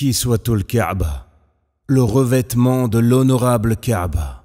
Kiswatul Kaaba, le revêtement de l'honorable Kaaba.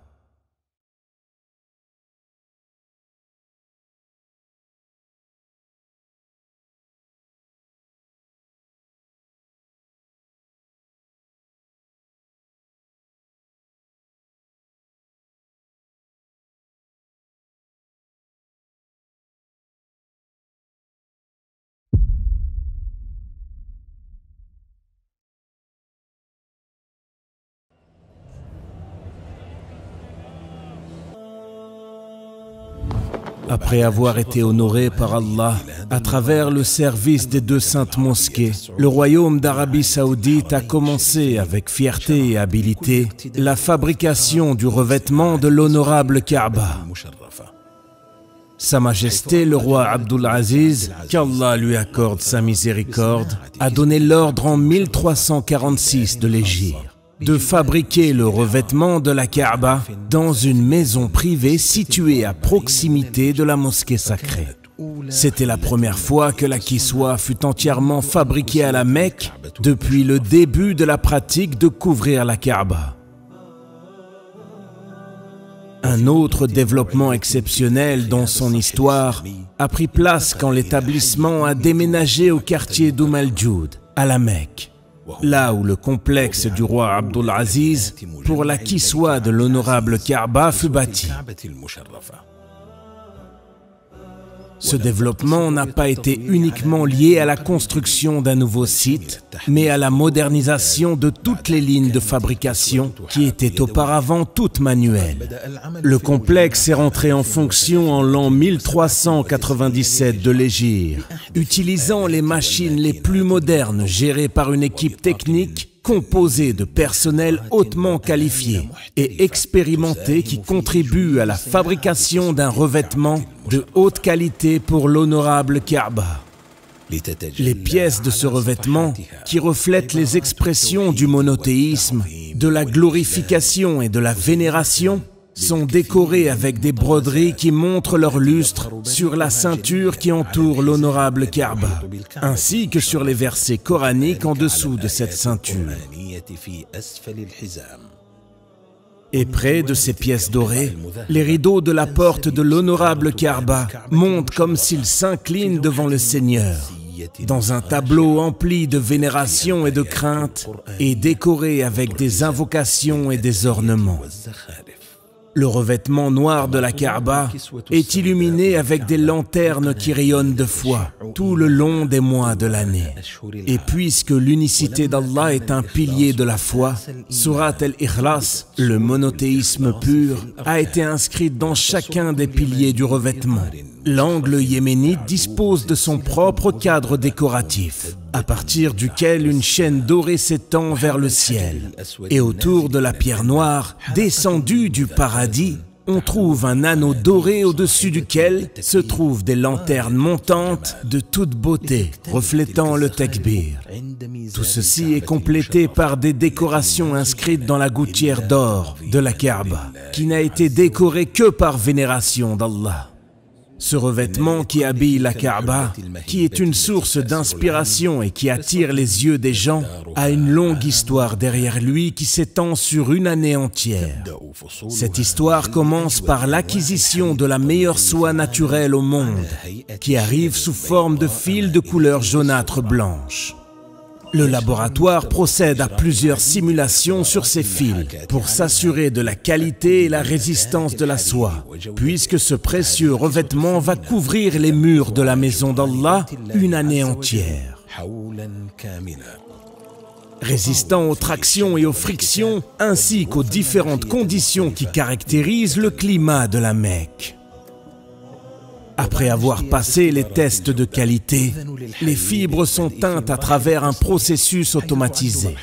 Après avoir été honoré par Allah à travers le service des deux saintes mosquées, le royaume d'Arabie Saoudite a commencé avec fierté et habileté la fabrication du revêtement de l'honorable Kaaba. Sa Majesté le roi Abdul Aziz, qu'Allah lui accorde sa miséricorde, a donné l'ordre en 1346 de l'Hégire de fabriquer le revêtement de la Kaaba dans une maison privée située à proximité de la mosquée sacrée. C'était la première fois que la Kiswa fut entièrement fabriquée à la Mecque depuis le début de la pratique de couvrir la Kaaba. Un autre développement exceptionnel dans son histoire a pris place quand l'établissement a déménagé au quartier d'Umm al-Joud, à la Mecque, là où le complexe du roi Abdul Aziz pour la Kiswa de l'honorable Kaaba fut bâti. Ce développement n'a pas été uniquement lié à la construction d'un nouveau site, mais à la modernisation de toutes les lignes de fabrication qui étaient auparavant toutes manuelles. Le complexe est rentré en fonction en l'an 1397 de l'Hégire, utilisant les machines les plus modernes gérées par une équipe technique composé de personnel hautement qualifié et expérimenté qui contribue à la fabrication d'un revêtement de haute qualité pour l'honorable Kaaba. Les pièces de ce revêtement, qui reflètent les expressions du monothéisme, de la glorification et de la vénération, sont décorées avec des broderies qui montrent leur lustre sur la ceinture qui entoure l'honorable Kaaba, ainsi que sur les versets coraniques en dessous de cette ceinture. Et près de ces pièces dorées, les rideaux de la porte de l'honorable Kaaba montent comme s'ils s'inclinent devant le Seigneur, dans un tableau empli de vénération et de crainte, et décoré avec des invocations et des ornements. Le revêtement noir de la Kaaba est illuminé avec des lanternes qui rayonnent de foi tout le long des mois de l'année. Et puisque l'unicité d'Allah est un pilier de la foi, Surat al-Ikhlas, le monothéisme pur, a été inscrite dans chacun des piliers du revêtement. L'angle yéménite dispose de son propre cadre décoratif, à partir duquel une chaîne dorée s'étend vers le ciel. Et autour de la pierre noire, descendue du paradis, on trouve un anneau doré au-dessus duquel se trouvent des lanternes montantes de toute beauté, reflétant le takbir. Tout ceci est complété par des décorations inscrites dans la gouttière d'or de la Kaaba, qui n'a été décorée que par vénération d'Allah. Ce revêtement qui habille la Kaaba, qui est une source d'inspiration et qui attire les yeux des gens, a une longue histoire derrière lui qui s'étend sur une année entière. Cette histoire commence par l'acquisition de la meilleure soie naturelle au monde, qui arrive sous forme de fils de couleur jaunâtre blanche. Le laboratoire procède à plusieurs simulations sur ces fils pour s'assurer de la qualité et la résistance de la soie, puisque ce précieux revêtement va couvrir les murs de la maison d'Allah une année entière. Résistant aux tractions et aux frictions, ainsi qu'aux différentes conditions qui caractérisent le climat de la Mecque. Après avoir passé les tests de qualité, les fibres sont teintes à travers un processus automatisé.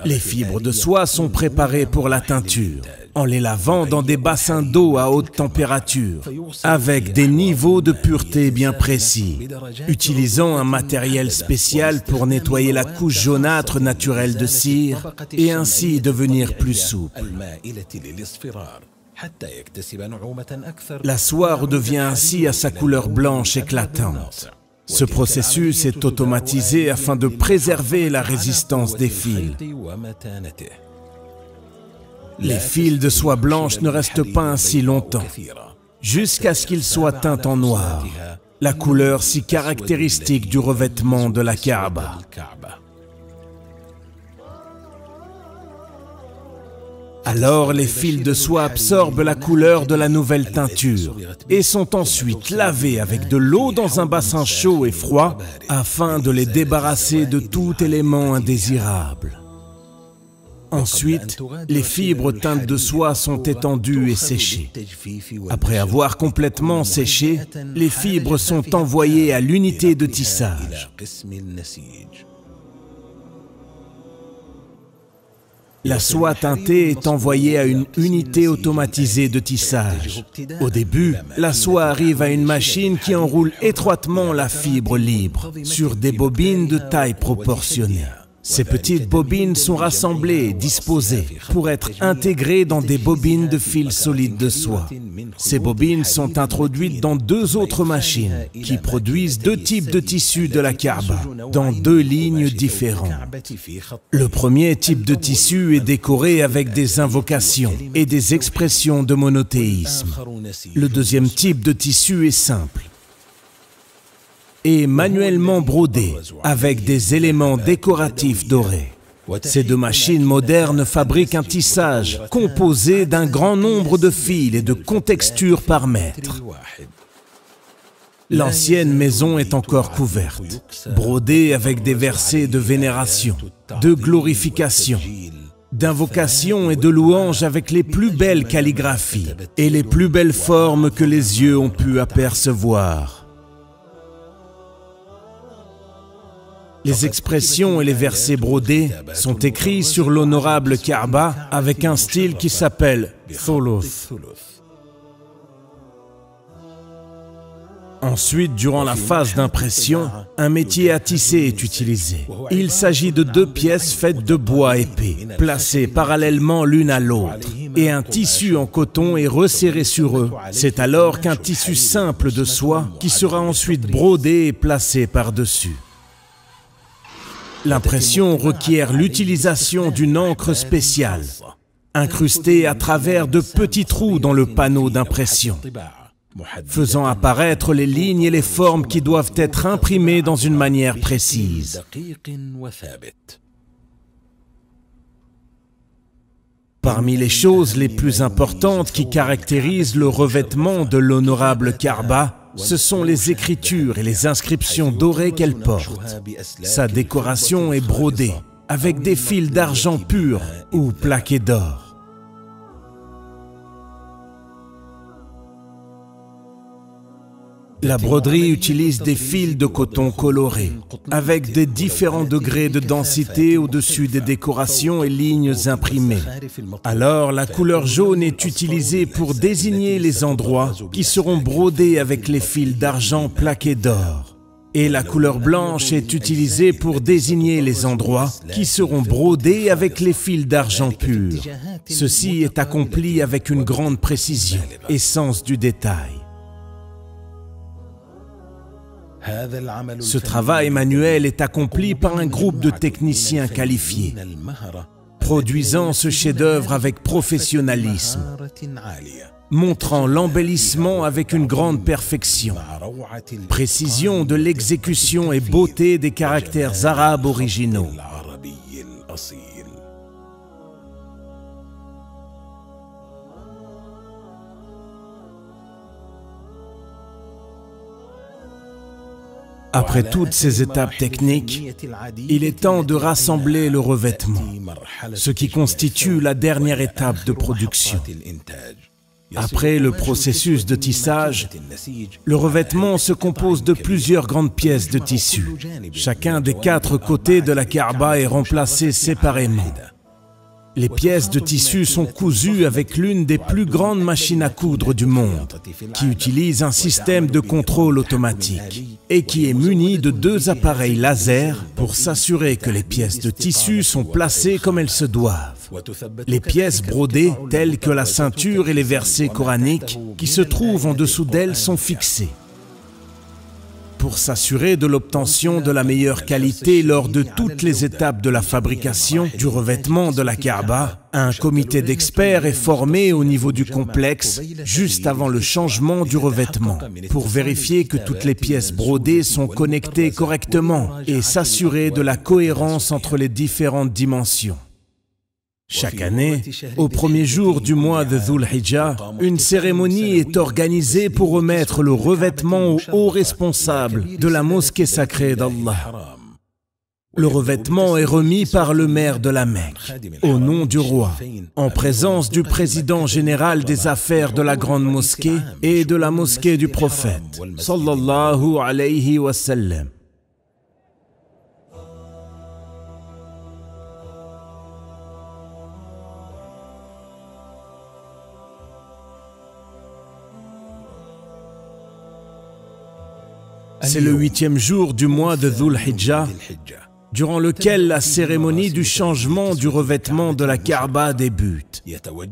Les fibres de soie sont préparées pour la teinture, en les lavant dans des bassins d'eau à haute température, avec des niveaux de pureté bien précis, utilisant un matériel spécial pour nettoyer la couche jaunâtre naturelle de cire et ainsi devenir plus souple. La soie redevient ainsi à sa couleur blanche éclatante. Ce processus est automatisé afin de préserver la résistance des fils. Les fils de soie blanche ne restent pas ainsi longtemps, jusqu'à ce qu'ils soient teints en noir, la couleur si caractéristique du revêtement de la Kaaba. Alors les fils de soie absorbent la couleur de la nouvelle teinture et sont ensuite lavés avec de l'eau dans un bassin chaud et froid afin de les débarrasser de tout élément indésirable. Ensuite, les fibres teintes de soie sont étendues et séchées. Après avoir complètement séché, les fibres sont envoyées à l'unité de tissage. La soie teintée est envoyée à une unité automatisée de tissage. Au début, la soie arrive à une machine qui enroule étroitement la fibre libre sur des bobines de taille proportionnée. Ces petites bobines sont rassemblées et disposées pour être intégrées dans des bobines de fil solide de soie. Ces bobines sont introduites dans deux autres machines qui produisent deux types de tissus de la Kaaba dans deux lignes différentes. Le premier type de tissu est décoré avec des invocations et des expressions de monothéisme. Le deuxième type de tissu est simple et manuellement brodé avec des éléments décoratifs dorés. Ces deux machines modernes fabriquent un tissage composé d'un grand nombre de fils et de contextures par mètre. L'ancienne maison est encore couverte, brodée avec des versets de vénération, de glorification, d'invocation et de louange avec les plus belles calligraphies et les plus belles formes que les yeux ont pu apercevoir. Les expressions et les versets brodés sont écrits sur l'honorable Kaaba avec un style qui s'appelle Thuluth. Ensuite, durant la phase d'impression, un métier à tisser est utilisé. Il s'agit de deux pièces faites de bois épais, placées parallèlement l'une à l'autre, et un tissu en coton est resserré sur eux. C'est alors qu'un tissu simple de soie qui sera ensuite brodé et placé par-dessus. L'impression requiert l'utilisation d'une encre spéciale, incrustée à travers de petits trous dans le panneau d'impression, faisant apparaître les lignes et les formes qui doivent être imprimées dans une manière précise. Parmi les choses les plus importantes qui caractérisent le revêtement de l'honorable Kaaba, ce sont les écritures et les inscriptions dorées qu'elle porte. Sa décoration est brodée avec des fils d'argent pur ou plaqués d'or. La broderie utilise des fils de coton colorés, avec des différents degrés de densité au-dessus des décorations et lignes imprimées. Alors, la couleur jaune est utilisée pour désigner les endroits qui seront brodés avec les fils d'argent plaqués d'or. Et la couleur blanche est utilisée pour désigner les endroits qui seront brodés avec les fils d'argent pur. Ceci est accompli avec une grande précision et sens du détail. Ce travail manuel est accompli par un groupe de techniciens qualifiés, produisant ce chef-d'œuvre avec professionnalisme, montrant l'embellissement avec une grande perfection, précision de l'exécution et beauté des caractères arabes originaux. Après toutes ces étapes techniques, il est temps de rassembler le revêtement, ce qui constitue la dernière étape de production. Après le processus de tissage, le revêtement se compose de plusieurs grandes pièces de tissu. Chacun des 4 côtés de la Kaaba est remplacé séparément. Les pièces de tissu sont cousues avec l'une des plus grandes machines à coudre du monde, qui utilise un système de contrôle automatique et qui est muni de 2 appareils laser pour s'assurer que les pièces de tissu sont placées comme elles se doivent. Les pièces brodées, telles que la ceinture et les versets coraniques qui se trouvent en dessous d'elles, sont fixées. Pour s'assurer de l'obtention de la meilleure qualité lors de toutes les étapes de la fabrication du revêtement de la Kaaba, un comité d'experts est formé au niveau du complexe juste avant le changement du revêtement pour vérifier que toutes les pièces brodées sont connectées correctement et s'assurer de la cohérence entre les différentes dimensions. Chaque année, au premier jour du mois de Dhul Hijjah, une cérémonie est organisée pour remettre le revêtement aux hauts responsables de la mosquée sacrée d'Allah. Le revêtement est remis par le maire de la Mecque, au nom du roi, en présence du président général des affaires de la grande mosquée et de la mosquée du prophète, sallallahu alayhi wa sallam. C'est le 8e jour du mois de Dhul Hijjah, durant lequel la cérémonie du changement du revêtement de la Kaaba débute.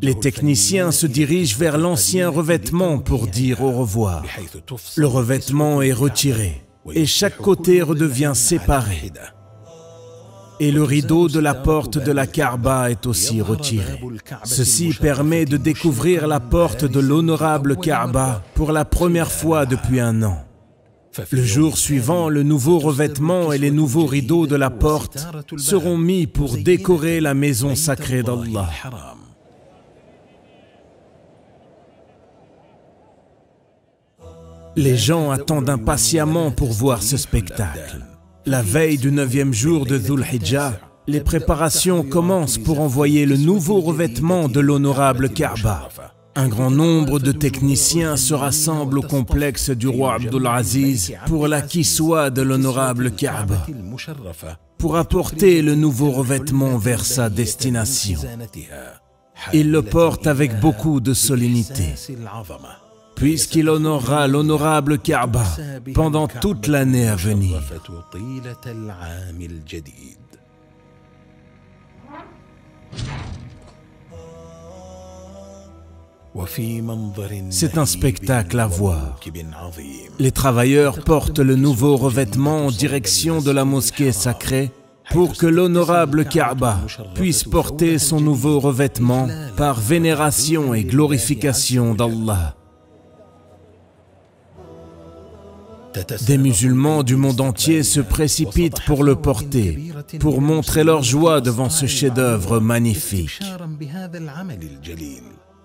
Les techniciens se dirigent vers l'ancien revêtement pour dire au revoir. Le revêtement est retiré et chaque côté redevient séparé. Et le rideau de la porte de la Kaaba est aussi retiré. Ceci permet de découvrir la porte de l'honorable Kaaba pour la première fois depuis un an. Le jour suivant, le nouveau revêtement et les nouveaux rideaux de la porte seront mis pour décorer la maison sacrée d'Allah. Les gens attendent impatiemment pour voir ce spectacle. La veille du 9e jour de Dhul Hijjah, les préparations commencent pour envoyer le nouveau revêtement de l'honorable Kaaba. Un grand nombre de techniciens se rassemblent au complexe du roi Abdul Aziz pour la kiswa de l'honorable Kaaba, pour apporter le nouveau revêtement vers sa destination. Il le porte avec beaucoup de solennité, puisqu'il honorera l'honorable Kaaba pendant toute l'année à venir. C'est un spectacle à voir. Les travailleurs portent le nouveau revêtement en direction de la mosquée sacrée pour que l'honorable Kaaba puisse porter son nouveau revêtement par vénération et glorification d'Allah. Des musulmans du monde entier se précipitent pour le porter, pour montrer leur joie devant ce chef-d'œuvre magnifique.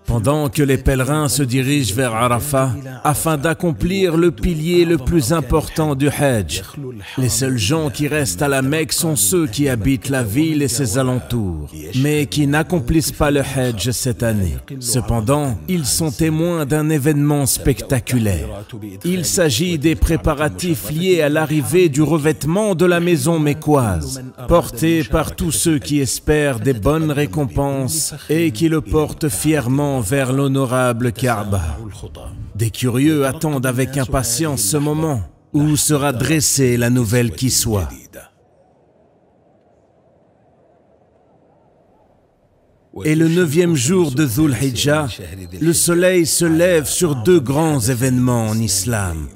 Pendant que les pèlerins se dirigent vers Arafat afin d'accomplir le pilier le plus important du Hajj, les seuls gens qui restent à la Mecque sont ceux qui habitent la ville et ses alentours, mais qui n'accomplissent pas le Hajj cette année. Cependant, ils sont témoins d'un événement spectaculaire. Il s'agit des préparatifs liés à l'arrivée du revêtement de la maison mécoise, porté par tous ceux qui espèrent des bonnes récompenses et qui le portent fièrement vers l'honorable Kaaba. Des curieux attendent avec impatience ce moment où sera dressée la nouvelle kiswa. Et le 9e jour de Dhul Hijjah, le soleil se lève sur deux grands événements en islam.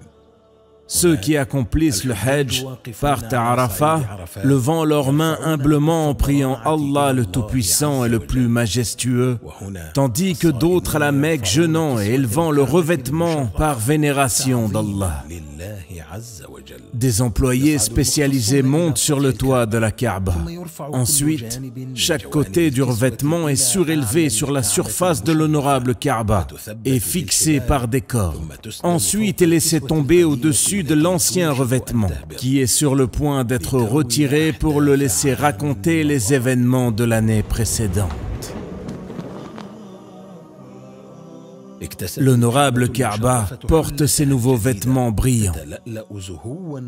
Ceux qui accomplissent le Hajj partent à Arafat, levant leurs mains humblement en priant Allah le Tout-Puissant et le plus majestueux, tandis que d'autres à la Mecque jeûnant et élevant le revêtement par vénération d'Allah. Des employés spécialisés montent sur le toit de la Kaaba. Ensuite, chaque côté du revêtement est surélevé sur la surface de l'honorable Kaaba et fixé par des cordes. Ensuite est laissé tomber au-dessus de l'ancien revêtement, qui est sur le point d'être retiré pour le laisser raconter les événements de l'année précédente. L'honorable Kaaba porte ses nouveaux vêtements brillants.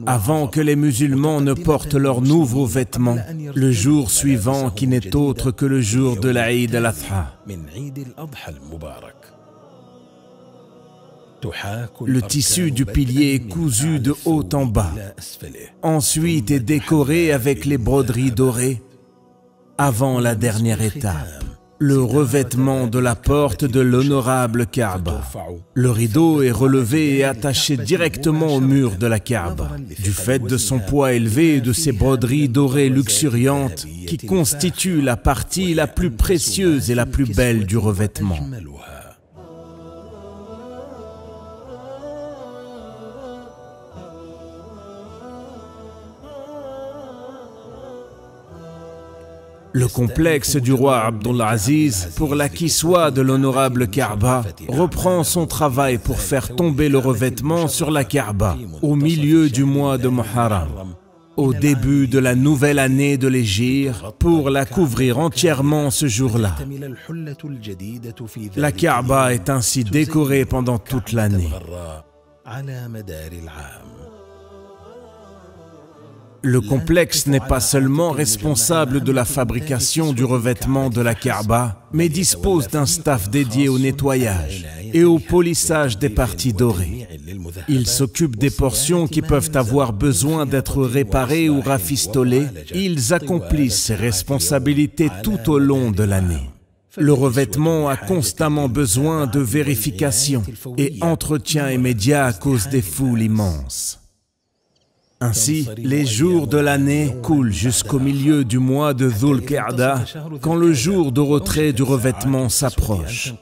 Avant que les musulmans ne portent leurs nouveaux vêtements, le jour suivant qui n'est autre que le jour de l'Aïd al-Adha. Le tissu du pilier est cousu de haut en bas. Ensuite est décoré avec les broderies dorées avant la dernière étape. le revêtement de la porte de l'honorable Kaaba. Le rideau est relevé et attaché directement au mur de la Kaaba. Du fait de son poids élevé et de ses broderies dorées luxuriantes qui constituent la partie la plus précieuse et la plus belle du revêtement. Le complexe du roi Abdul Aziz pour l'acquisition de l'honorable Kaaba reprend son travail pour faire tomber le revêtement sur la Kaaba au milieu du mois de Muharram, au début de la nouvelle année de l'Hégire, pour la couvrir entièrement ce jour-là. La Kaaba est ainsi décorée pendant toute l'année. Le complexe n'est pas seulement responsable de la fabrication du revêtement de la Kaaba, mais dispose d'un staff dédié au nettoyage et au polissage des parties dorées. Il s'occupe des portions qui peuvent avoir besoin d'être réparées ou rafistolées. Ils accomplissent ces responsabilités tout au long de l'année. Le revêtement a constamment besoin de vérification et entretien immédiat à cause des foules immenses. Ainsi, les jours de l'année coulent jusqu'au milieu du mois de Dhul Qa'da, quand le jour de retrait du revêtement s'approche.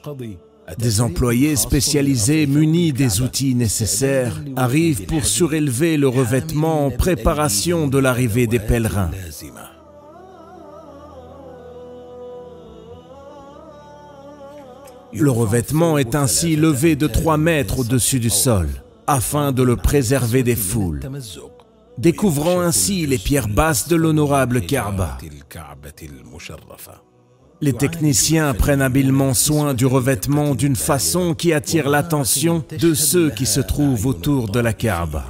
Des employés spécialisés munis des outils nécessaires arrivent pour surélever le revêtement en préparation de l'arrivée des pèlerins. Le revêtement est ainsi levé de 3 mètres au-dessus du sol, afin de le préserver des foules, découvrant ainsi les pierres basses de l'honorable Kaaba. Les techniciens prennent habilement soin du revêtement d'une façon qui attire l'attention de ceux qui se trouvent autour de la Kaaba.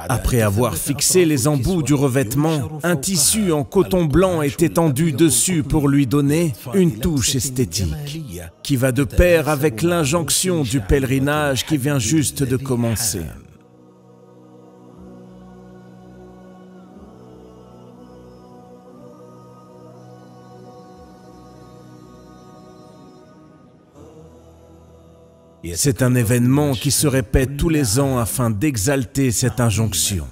Après avoir fixé les embouts du revêtement, un tissu en coton blanc est étendu dessus pour lui donner une touche esthétique, qui va de pair avec l'injonction du pèlerinage qui vient juste de commencer. C'est un événement qui se répète tous les ans afin d'exalter cette injonction.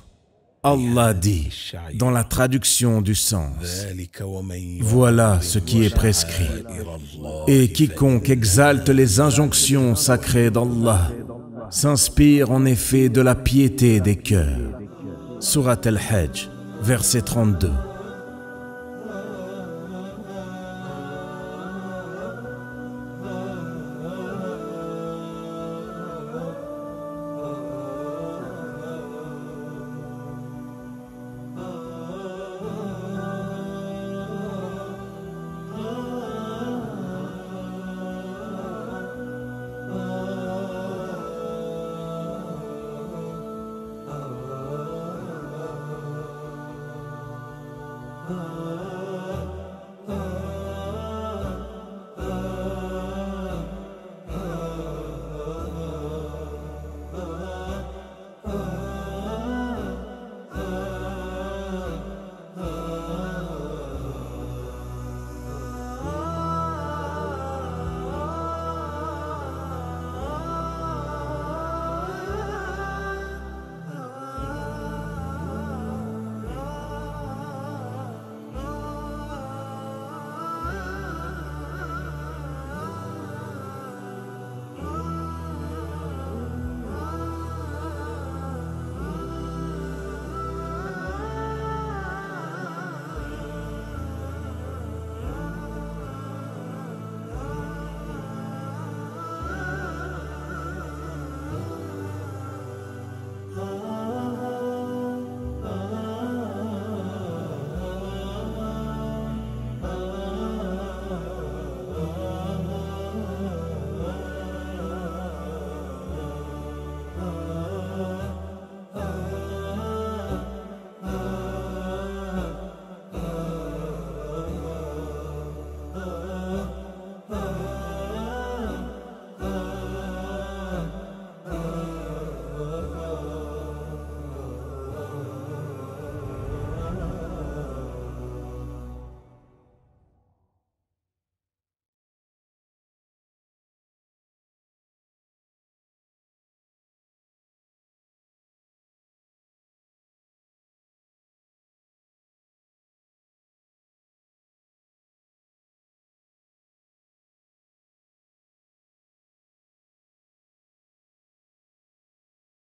Allah dit, dans la traduction du sens, « Voilà ce qui est prescrit. Et quiconque exalte les injonctions sacrées d'Allah s'inspire en effet de la piété des cœurs. » Surat al-Hajj, verset 32.